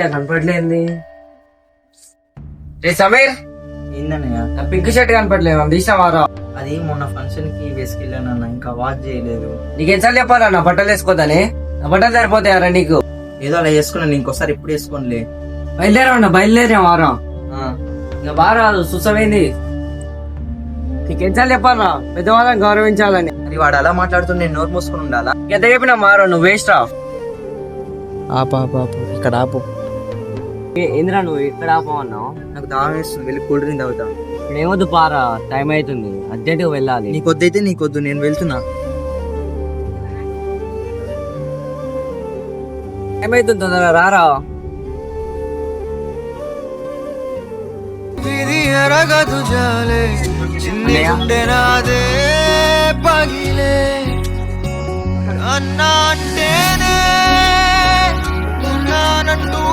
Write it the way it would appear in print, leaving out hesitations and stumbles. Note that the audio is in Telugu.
కనపడలేదు. రే సమీర్, ఏందన్నయ్య? నా పింక్ షర్ట్ కనపడలేదు, తీసావారా? అది మొన్న ఫంక్షన్ కి వేసుకెళ్ళానన్న, ఇంకా వాచ్ చేయలేదు. నీకెన్నిసార్లు చెప్పాలా నా బట్టలు వేసుకోదని? నా బట్టలు సరిపోతాయారా నీకు? ఏదో అలా వేసుకున్నాను, ఇంకోసారి ఇప్పుడు వేసుకోనిలే. బయలుదేరా బయలుదేరా వారం. ఇంకా బాగా రాదు, సుసమైంది. నీకెన్నిసార్లు చెప్పాలా పెద్దవాళ్ళని గౌరవించాలని? అది వాడు అలా మాట్లాడుతుంటే నేను నోరు మూసుకుని ఉండాలా? ఎంత చెప్పినా మారో, నువ్వు వేస్ట్ ఆఫ్. ఇక్కడ ఆపు. ఇంద్రా నువ్వు ఇక్కడ ఆపమన్నావు? నాకు దాహం వేస్తుంది, వెళ్ళి కూల్ డ్రింక్ తాగుతా. ఇప్పుడు ఏమొద్దు పారా, టైం అవుతుంది, అర్జెంట్ గా వెళ్ళాలి. నీకొద్దైతే నీకొద్దు, నేను వెళ్తున్నా. టైం అవుతుంది, తొందరగా రారా. అన్నా అంటేనే ఉన్నానంటూ